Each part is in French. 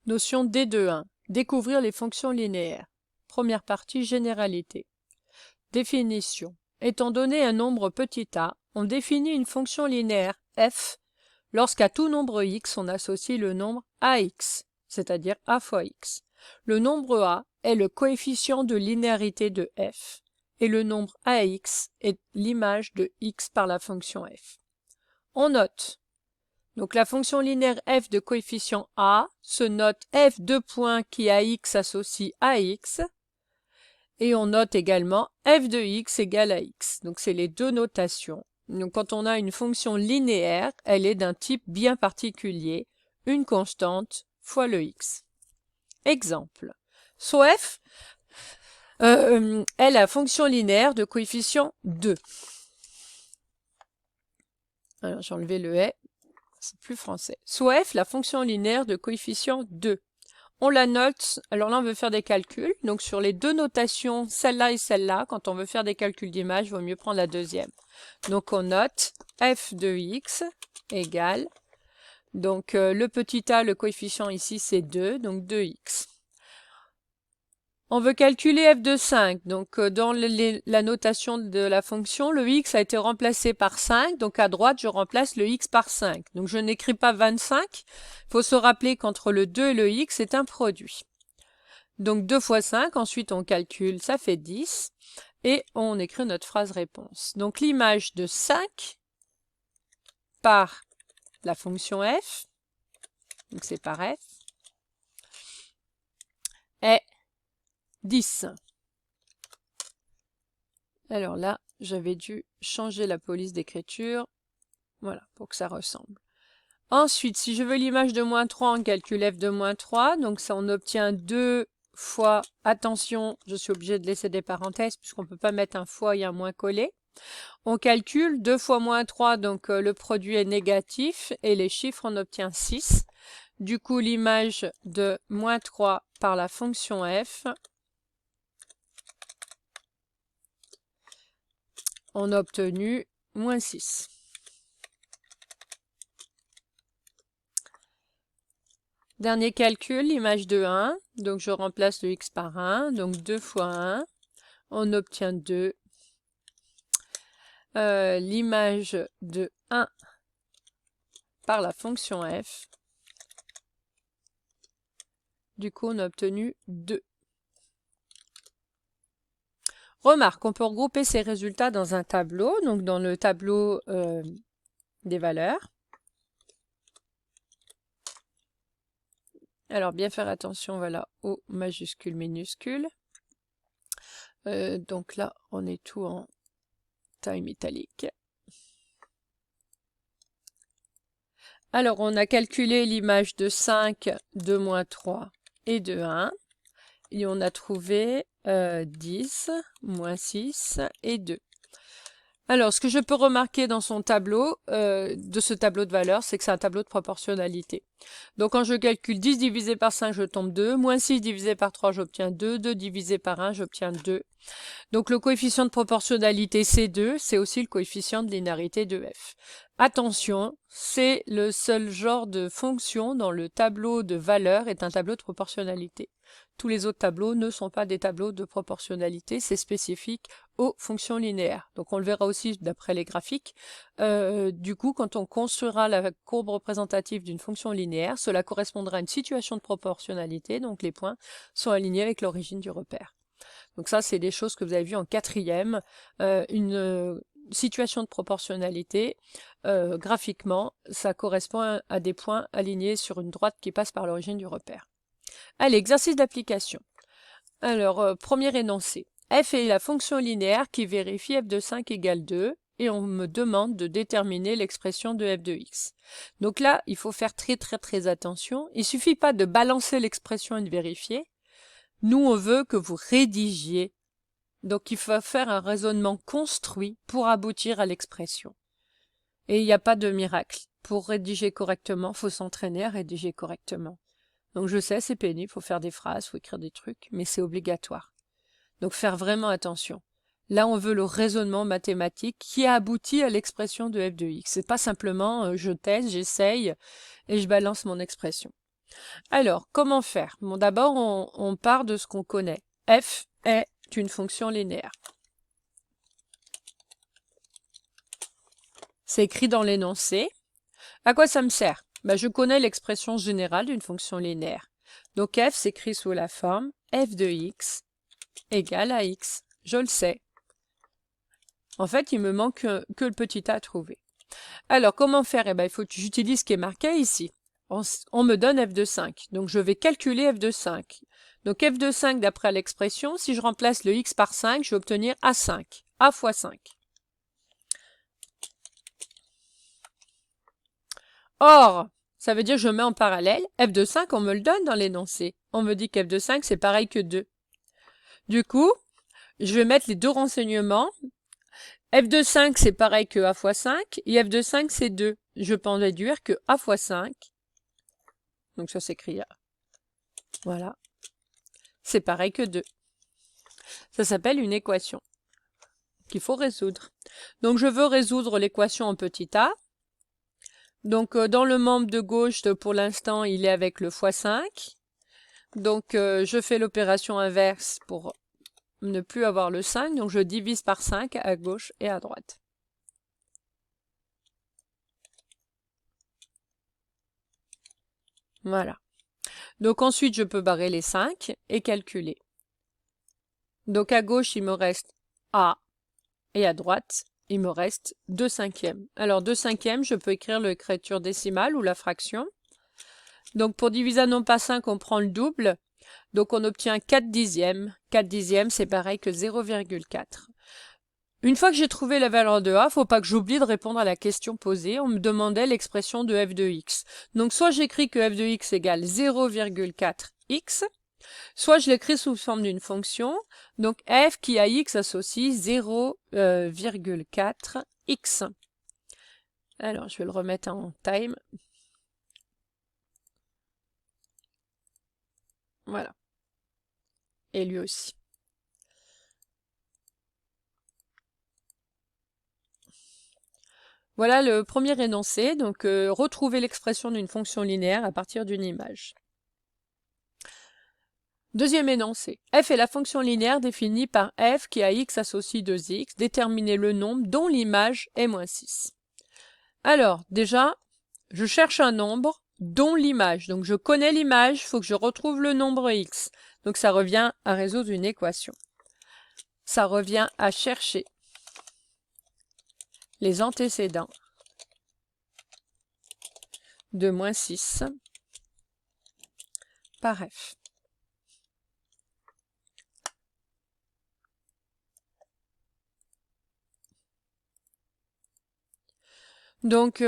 Notion D2.1. Découvrir les fonctions linéaires. Première partie, généralité. Définition. Étant donné un nombre petit a, on définit une fonction linéaire f lorsqu'à tout nombre x, on associe le nombre ax, c'est-à-dire a fois x. Le nombre a est le coefficient de linéarité de f, et le nombre ax est l'image de x par la fonction f. On note. Donc la fonction linéaire f de coefficient a se note f de points qui a x associe à x, et on note également f de x égale à x. Donc c'est les deux notations. Donc quand on a une fonction linéaire, elle est d'un type bien particulier, une constante fois le x. Exemple. So f est la fonction linéaire de coefficient 2. Alors j'ai enlevé le est. C'est plus français. So f, la fonction linéaire de coefficient 2. On la note, alors là on veut faire des calculs, donc sur les deux notations, celle-là et celle-là, quand on veut faire des calculs d'image, il vaut mieux prendre la deuxième. Donc on note f de x égale, donc le petit a, le coefficient ici c'est 2, donc 2x. On veut calculer f de 5, donc dans la notation de la fonction, le x a été remplacé par 5, donc à droite je remplace le x par 5. Donc je n'écris pas 25, il faut se rappeler qu'entre le 2 et le x c'est un produit. Donc 2 fois 5, ensuite on calcule, ça fait 10, et on écrit notre phrase réponse. Donc l'image de 5 par la fonction f, donc c'est par f, est 10. Alors là, j'avais dû changer la police d'écriture, voilà, pour que ça ressemble. Ensuite, si je veux l'image de moins 3, on calcule f de moins 3, donc ça on obtient 2 fois, attention, je suis obligée de laisser des parenthèses puisqu'on ne peut pas mettre un fois et un moins collé. On calcule 2 fois moins 3, donc le produit est négatif, et les chiffres on obtient 6. Du coup, l'image de moins 3 par la fonction f, on a obtenu moins 6. Dernier calcul, l'image de 1, donc je remplace le x par 1, donc 2 fois 1, on obtient 2. L'image de 1 par la fonction f, du coup on a obtenu 2. Remarque, on peut regrouper ces résultats dans un tableau, donc dans le tableau des valeurs. Alors bien faire attention, voilà, aux majuscules, minuscules. Donc là, on est tout en time italique. Alors on a calculé l'image de 5, de moins 3 et de 1. Et on a trouvé 10, moins 6 et 2. Alors, ce que je peux remarquer dans son tableau, de ce tableau de valeurs, c'est que c'est un tableau de proportionnalité. Donc, quand je calcule 10 divisé par 5, je tombe 2. Moins 6 divisé par 3, j'obtiens 2. 2 divisé par 1, j'obtiens 2. Donc, le coefficient de proportionnalité, c'est 2. C'est aussi le coefficient de linéarité de f. Attention, c'est le seul genre de fonction dans le tableau de valeurs est un tableau de proportionnalité. Tous les autres tableaux ne sont pas des tableaux de proportionnalité, c'est spécifique aux fonctions linéaires. Donc on le verra aussi d'après les graphiques. Du coup, quand on construira la courbe représentative d'une fonction linéaire, cela correspondra à une situation de proportionnalité, donc les points sont alignés avec l'origine du repère. Donc ça, c'est des choses que vous avez vues en quatrième. Une situation de proportionnalité, graphiquement, ça correspond à des points alignés sur une droite qui passe par l'origine du repère. Allez, exercice d'application. Alors, premier énoncé. F est la fonction linéaire qui vérifie f de 5 égale 2 et on me demande de déterminer l'expression de f de x. Donc là, il faut faire très attention. Il ne suffit pas de balancer l'expression et de vérifier. Nous, on veut que vous rédigiez. Donc, il faut faire un raisonnement construit pour aboutir à l'expression. Et il n'y a pas de miracle. Pour rédiger correctement, il faut s'entraîner à rédiger correctement. Donc je sais, c'est pénible, il faut faire des phrases, il faut écrire des trucs, mais c'est obligatoire. Donc faire vraiment attention. Là, on veut le raisonnement mathématique qui aboutit à l'expression de f de x. C'est pas simplement je teste, j'essaye et je balance mon expression. Alors, comment faire? Bon, d'abord, on part de ce qu'on connaît. F est une fonction linéaire. C'est écrit dans l'énoncé. À quoi ça me sert? Ben, je connais l'expression générale d'une fonction linéaire. Donc f s'écrit sous la forme f de x égale à x. Je le sais. En fait, il me manque que le petit a à trouver. Alors, comment faire? Eh ben, il faut que j'utilise ce qui est marqué ici. On me donne f de 5. Donc, je vais calculer f de 5. Donc, f de 5, d'après l'expression, si je remplace le x par 5, je vais obtenir a5. a fois 5. Or, ça veut dire que je mets en parallèle, f de 5, on me le donne dans l'énoncé. On me dit qu'f de 5, c'est pareil que 2. Du coup, je vais mettre les deux renseignements. F de 5, c'est pareil que a fois 5, et f de 5, c'est 2. Je peux en déduire que a fois 5, donc ça s'écrit A. Voilà. C'est pareil que 2. Ça s'appelle une équation qu'il faut résoudre. Donc je veux résoudre l'équation en petit a. Donc dans le membre de gauche, pour l'instant, il est avec le fois 5. Donc je fais l'opération inverse pour ne plus avoir le 5. Donc je divise par 5 à gauche et à droite. Voilà. Donc ensuite, je peux barrer les 5 et calculer. Donc à gauche, il me reste A et à droite, il me reste 2 cinquièmes. Alors 2 cinquièmes, je peux écrire l'écriture décimale ou la fraction. Donc pour diviser à non pas 5, on prend le double. Donc on obtient 4 dixièmes. 4 dixièmes, c'est pareil que 0,4. Une fois que j'ai trouvé la valeur de A, faut pas que j'oublie de répondre à la question posée. On me demandait l'expression de f de x. Donc soit j'écris que f de x égale 0,4x, soit je l'écris sous forme d'une fonction. Donc f qui à x associe 0,4x. Alors je vais le remettre en time. Voilà. Et lui aussi. Voilà le premier énoncé, donc retrouver l'expression d'une fonction linéaire à partir d'une image. Deuxième énoncé. F est la fonction linéaire définie par f qui à x associe 2x, déterminer le nombre dont l'image est moins 6. Alors, déjà, je cherche un nombre dont l'image. Donc je connais l'image, il faut que je retrouve le nombre x. Donc ça revient à résoudre une équation. Ça revient à chercher les antécédents de moins 6 par f. Donc,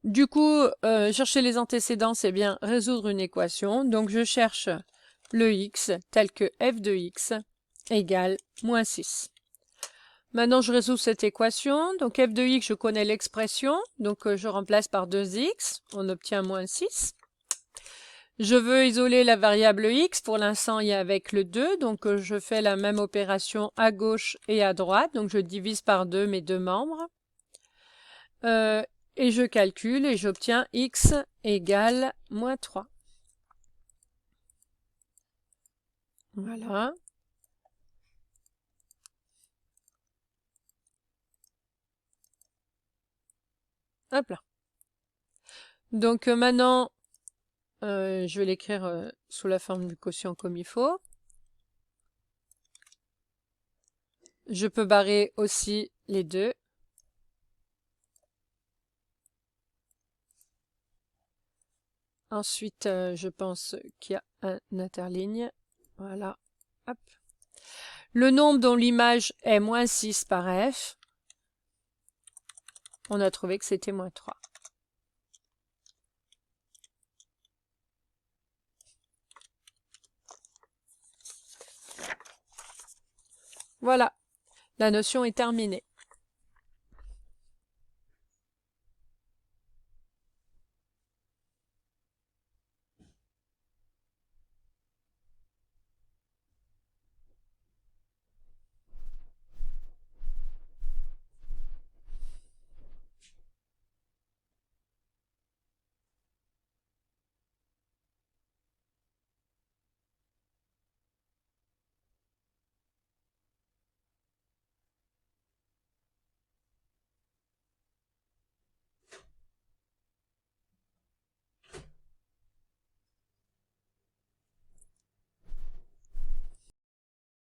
du coup, chercher les antécédents, c'est bien résoudre une équation. Donc, je cherche le x tel que f de x égale moins 6. Maintenant, je résous cette équation. Donc, f de x, je connais l'expression. Donc, je remplace par 2x. On obtient moins 6. Je veux isoler la variable x. Pour l'instant, il y a avec le 2. Donc, je fais la même opération à gauche et à droite. Donc, je divise par 2 mes deux membres. Et je calcule et j'obtiens x égale moins 3. Voilà. Hop là. Donc maintenant, je vais l'écrire sous la forme du quotient comme il faut. Je peux barrer aussi les deux. Ensuite, je pense qu'il y a un interligne. Voilà. Hop. Le nombre dont l'image est moins 6 par f, on a trouvé que c'était moins 3. Voilà, la notion est terminée.